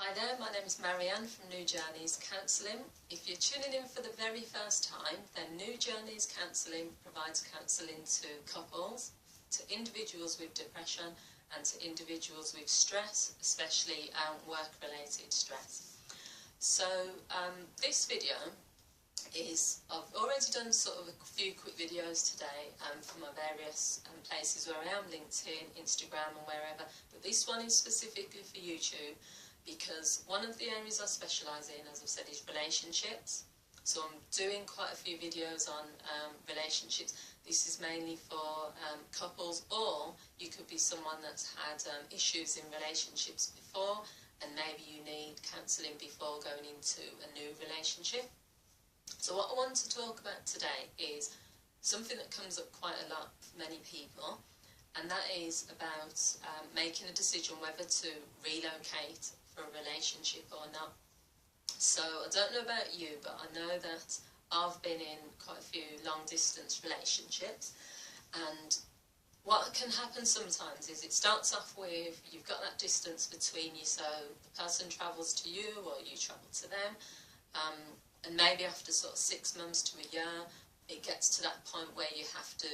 Hi there, my name is Marianne from New Journeys Counselling. If you're tuning in for the very first time, then New Journeys Counselling provides counselling to couples, to individuals with depression and to individuals with stress, especially work-related stress. So this video is, I've already done sort of a few quick videos today from my various places where I am, LinkedIn, Instagram and wherever, but this one is specifically for YouTube because one of the areas I specialise in, as I've said, is relationships. So I'm doing quite a few videos on relationships. This is mainly for couples, or you could be someone that's had issues in relationships before and maybe you need counselling before going into a new relationship. So what I want to talk about today is something that comes up quite a lot for many people, and that is about making a decision whether to relocate for a relationship or not. So I don't know about you, but I know that I've been in quite a few long distance relationships, and what can happen sometimes is it starts off with you've got that distance between you, so the person travels to you or you travel to them, and maybe after sort of 6 months to a year it gets to that point where you have to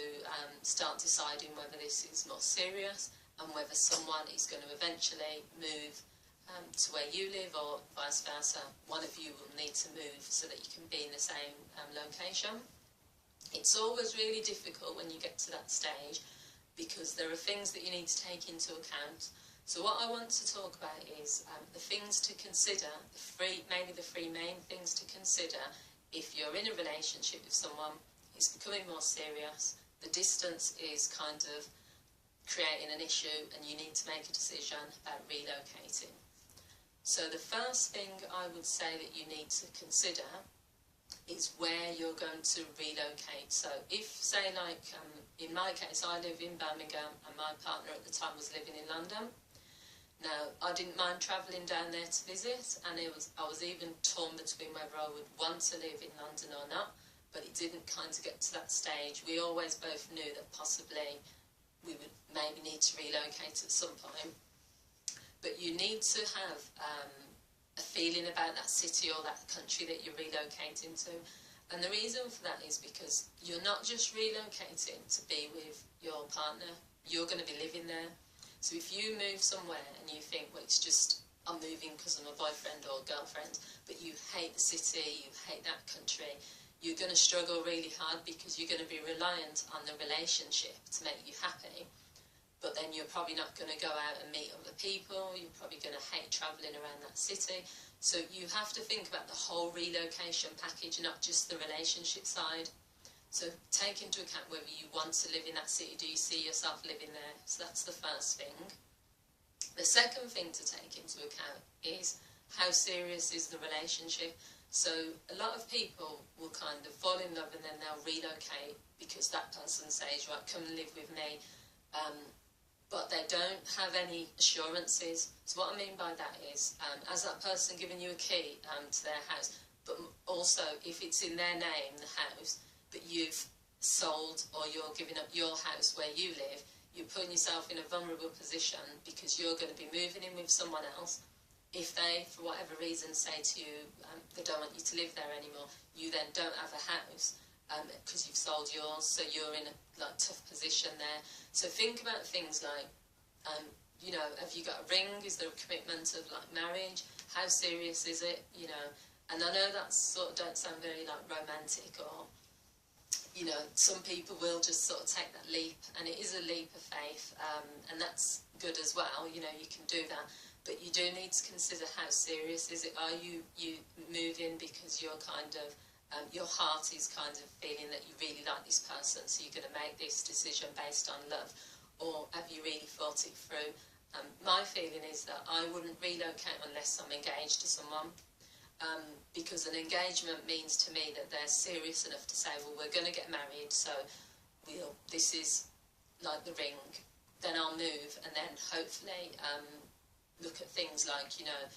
start deciding whether this is more serious and whether someone is going to eventually move to where you live or vice versa. One of you will need to move so that you can be in the same location. It's always really difficult when you get to that stage because there are things that you need to take into account. So what I want to talk about is the things to consider, mainly the three main things to consider if you're in a relationship with someone, it's becoming more serious, the distance is kind of creating an issue and you need to make a decision about relocating. So the first thing I would say that you need to consider is where you're going to relocate. So if, say, like in my case, I live in Birmingham and my partner at the time was living in London. Now, I didn't mind travelling down there to visit, and I was even torn between whether I would want to live in London or not, but it didn't kind of get to that stage. We always both knew that possibly we would maybe need to relocate at some point. But you need to have a feeling about that city or that country that you're relocating to. And the reason for that is because you're not just relocating to be with your partner, you're going to be living there. So if you move somewhere and you think, well, it's just, I'm moving because I'm a boyfriend or girlfriend, but you hate the city, you hate that country, you're going to struggle really hard because you're going to be reliant on the relationship to make you happy. But then you're probably not going to go out and meet other people, you're probably going to hate travelling around that city. So you have to think about the whole relocation package, not just the relationship side. So take into account whether you want to live in that city, do you see yourself living there? So that's the first thing. The second thing to take into account is how serious is the relationship. So a lot of people will kind of fall in love and then they'll relocate because that person says, right, come and live with me. But they don't have any assurances. So what I mean by that is, as that person giving you a key to their house, but also if it's in their name, the house, but you've sold or you're giving up your house where you live, you're putting yourself in a vulnerable position because you're going to be moving in with someone else. If they, for whatever reason, say to you they don't want you to live there anymore, you then don't have a house because you've sold yours, so you're in a tough position there. So think about things like, you know, have you got a ring? Is there a commitment of like marriage? How serious is it? You know, and I know that sort of don't sound very like romantic, or you know, some people will just sort of take that leap, and it is a leap of faith, and that's good as well. You know, you can do that, but you do need to consider how serious is it. Are you moving because you're kind of your heart is kind of feeling that you really like this person, so you're going to make this decision based on love, or have you really thought it through? My feeling is that I wouldn't relocate unless I'm engaged to someone, because an engagement means to me that they're serious enough to say, well, we're going to get married, so this is like the ring, then I'll move, and then hopefully look at things like, you know,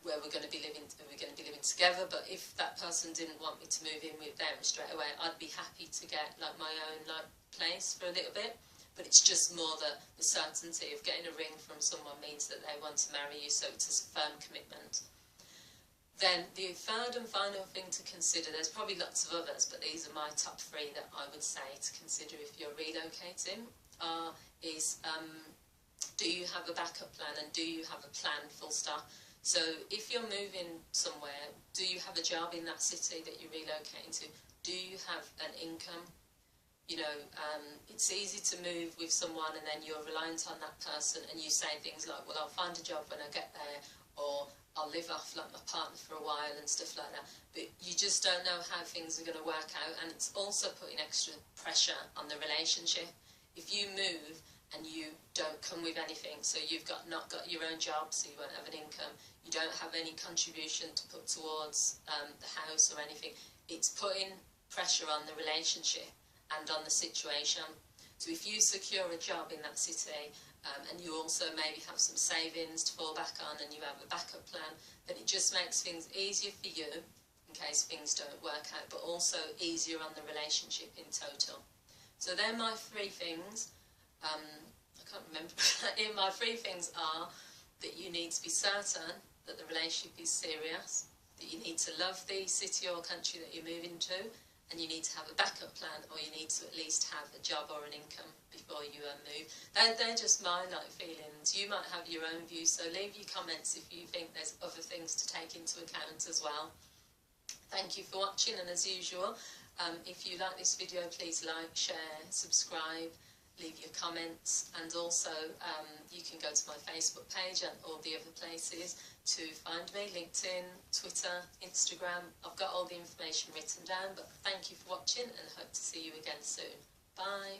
where we're going to be living together. But if that person didn't want me to move in with them straight away, I'd be happy to get like my own like place for a little bit. but it's just more that the certainty of getting a ring from someone means that they want to marry you, so it's a firm commitment. Then the third and final thing to consider, there's probably lots of others, but these are my top 3 that I would say to consider if you're relocating, is do you have a backup plan, and do you have a plan, full stop. So if you're moving somewhere, do you have a job in that city that you're relocating to? Do you have an income? You know, it's easy to move with someone and then you're reliant on that person and you say things like, well, I'll find a job when I get there, or I'll live off like my partner for a while and stuff like that. But you just don't know how things are going to work out, and it's also putting extra pressure on the relationship. If you move and you don't come with anything, so you've not got your own job, so you won't have an income, you don't have any contribution to put towards the house or anything, it's putting pressure on the relationship and on the situation. So if you secure a job in that city, and you also maybe have some savings to fall back on and you have a backup plan, then it just makes things easier for you in case things don't work out, but also easier on the relationship in total. So they're my 3 things. I can't remember. My 3 things are that you need to be certain that the relationship is serious, that you need to love the city or country that you're moving to, and you need to have a backup plan, or you need to at least have a job or an income before you move. They're just my feelings. You might have your own views, so leave your comments if you think there's other things to take into account as well. Thank you for watching, and as usual, if you like this video, please like, share, subscribe, leave your comments, and also you can go to my Facebook page and all the other places to find me, LinkedIn, Twitter, Instagram. I've got all the information written down, but thank you for watching and hope to see you again soon. Bye.